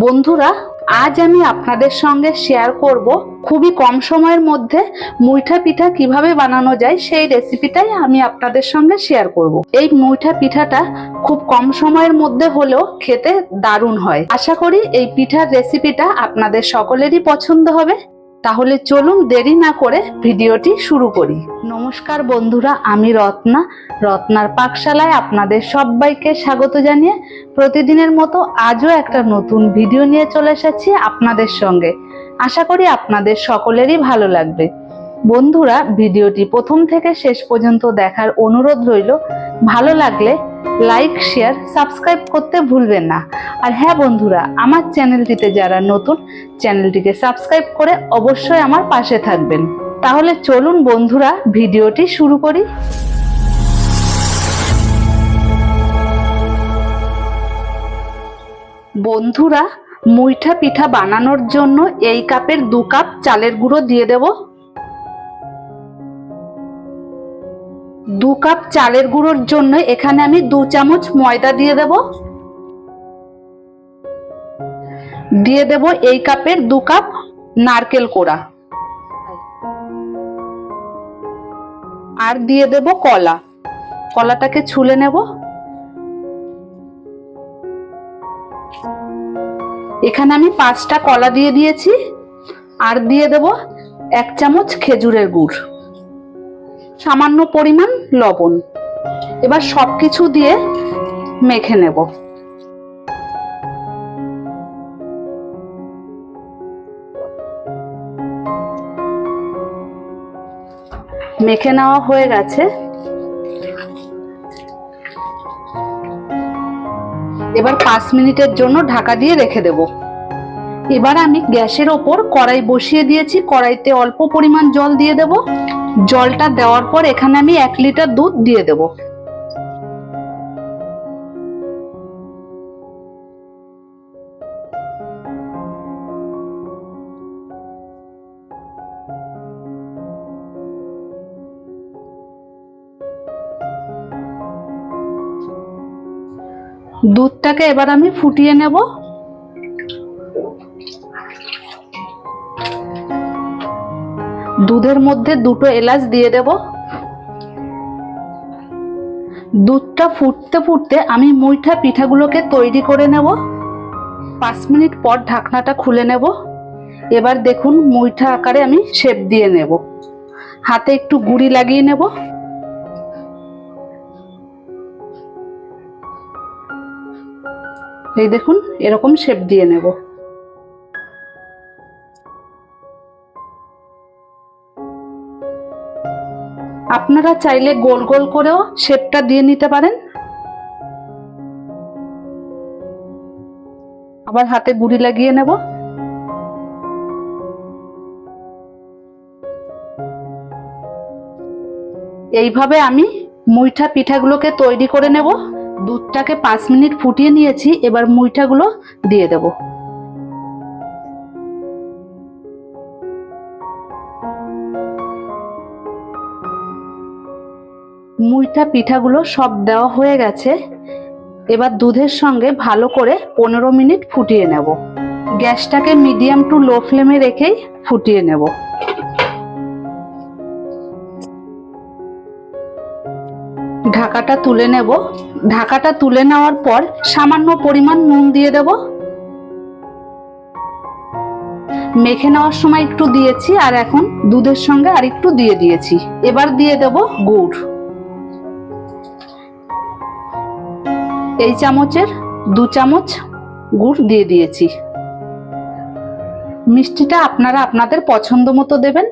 বন্ধুরা, আজ আমি আপনাদের সঙ্গে শেয়ার করব খুবই কম সময়ের মধ্যে মুইঠা পিঠা কিভাবে বানানো যায় সেই রেসিপিটাই আমি আপনাদের সঙ্গে শেয়ার করব। এই মুইঠা পিঠাটা খুব কম সময়ের মধ্যে হলেও খেতে দারুণ হয়। আশা করি এই পিঠার রেসিপিটা আপনাদের সকলেরই পছন্দ হবে। তাহলে চলুন দেরি না করে ভিডিওটি শুরু করি। নমস্কার বন্ধুরা, আমি রত্নার পাকশালায় আপনাদের সবাইকে স্বাগত জানিয়ে প্রতিদিনের মতো আজও একটা নতুন ভিডিও নিয়ে চলে এসেছি আপনাদের সঙ্গে। আশা করি আপনাদের সকলেরই ভালো লাগবে। বন্ধুরা, ভিডিওটি প্রথম থেকে শেষ পর্যন্ত দেখার অনুরোধ রইল। ভালো লাগলে লাইক, শেয়ার, সাবস্ক্রাইব করতে ভুলবেন না। আর হ্যাঁ বন্ধুরা, আমার চ্যানেলটিতে যারা নতুন, চ্যানেলটিকে সাবস্ক্রাইব করে অবশ্যই আমার পাশে থাকবেন। তাহলে চলুন বন্ধুরা, ভিডিওটি শুরু করি। বন্ধুরা, মুইঠা পিঠা বানানোর জন্য এই কাপের 2 কাপ চালের গুঁড়ো দিয়ে দেব। 2 কাপ চালের গুঁড়োর জন্য এখানে আমি 2 চামচ ময়দা দিয়ে দেব। দিয়ে দেব এই কাপের 2 কাপ নারকেল কোড়া, আর দিয়ে দেব কলা। কলাটাকে ছুলে নেব। এখানে আমি 5টা কলা দিয়ে দিয়েছি। আর দিয়ে দেব 1 চামচ খেজুরের গুড়, সামান্য পরিমাণ লবণ। এবার সবকিছু দিয়ে মেখে নেব। মেখে নেওয়া হয়ে গেছে। এবার 5 মিনিটের জন্য ঢাকা দিয়ে রেখে দেব। এবার আমি গ্যাসের ওপর কড়াই বসিয়ে দিয়েছি। কড়াইতে অল্প পরিমাণ জল দিয়ে দেব। জলটা দেওয়ার পর এখানে আমি 1 লিটার দুধ দিয়ে দেব। দুধটাকে এবার আমি ফুটিয়ে নেব। দুধের মধ্যে 2টো এলাচ দিয়ে দেব। দুধটা ফুটতে ফুটতে আমি মুইঠা পিঠাগুলোকে তৈরি করে নেব। 5 মিনিট পর ঢাকনাটা খুলে নেব। এবার দেখুন মুইঠা আকারে আমি শেপ দিয়ে নেব। হাতে একটু গুঁড়ি লাগিয়ে নেব। এই দেখুন, এরকম শেপ দিয়ে নেব। আপনারা চাইলে গোল গোল করেও শেপটা দিয়ে নিতে পারেন। আবার হাতে গুঁড়ি লাগিয়ে নেব। এইভাবে আমি মুইঠা পিঠাগুলোকে তৈরি করে নেব। দুধটাকে 5 মিনিট ফুটিয়ে নিয়েছি। এবার মুইঠাগুলো দিয়ে দেব। মুইঠা পিঠাগুলো সব দেওয়া হয়ে গেছে। এবার দুধের সঙ্গে ভালো করে 15 মিনিট ফুটিয়ে নেব। গ্যাসটাকে মিডিয়াম টু লো ফ্লেমে রেখেই ফুটিয়ে নেব। ঢাকাটা তুলে নেব। ঢাকাটা তুলে নেওয়ার পর সামান্য পরিমাণ নুন দিয়ে দেব। মেখে নেওয়ার সময় একটু দিয়েছি, আর এখন দুধের সঙ্গে আর একটু দিয়ে দিয়েছি। এবার দিয়ে দেব গুড়। এই চামচের 2 চামচ গুড় দিয়ে দিয়েছি। মিষ্টিটা আপনারা আপনাদের পছন্দ মতো দেবেন।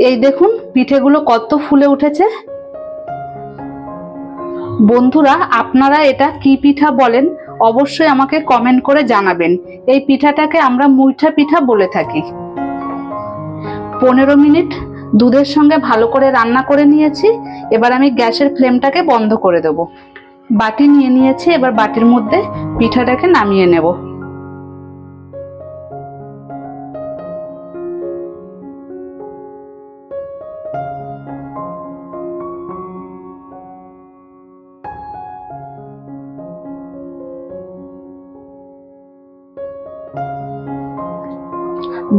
এই দেখুন পিঠেগুলো কত ফুলে উঠেছে। বন্ধুরা, আপনারা এটা কি পিঠা বলেন অবশ্যই আমাকে কমেন্ট করে জানাবেন। এই পিঠাটাকে আমরা মুইঠা পিঠা বলে থাকি। 15 মিনিট দুধের সঙ্গে ভালো করে রান্না করে নিয়েছি। এবার আমি গ্যাসের ফ্লেমটাকে বন্ধ করে দেব। বাটি নিয়ে নিয়েছি। এবার বাটির মধ্যে পিঠাটাকে নামিয়ে নেব।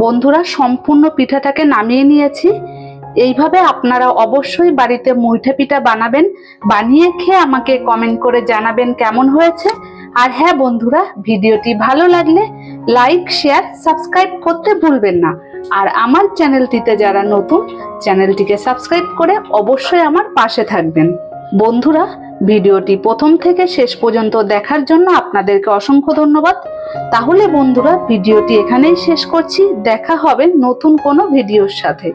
বন্ধুরা, সম্পূর্ণ পিঠাটাকে নামিয়ে নিয়েছি। এইভাবে আপনারা অবশ্যই বাড়িতে মুইঠা পিঠা বানাবেন, বানিয়ে খেয়ে আমাকে কমেন্ট করে জানাবেন কেমন হয়েছে। আর হ্যাঁ বন্ধুরা, ভিডিওটি ভালো লাগলে লাইক, শেয়ার, সাবস্ক্রাইব করতে ভুলবেন না। আর আমার চ্যানেলটিতে যারা নতুন, চ্যানেলটিকে সাবস্ক্রাইব করে অবশ্যই আমার পাশে থাকবেন। বন্ধুরা, ভিডিওটি প্রথম থেকে শেষ পর্যন্ত দেখার জন্য আপনাদেরকে অসংখ্য ধন্যবাদ। তাহলে বন্ধুরা, ভিডিওটি এখানেই শেষ করছি। দেখা হবে নতুন কোনো ভিডিওর সাথে।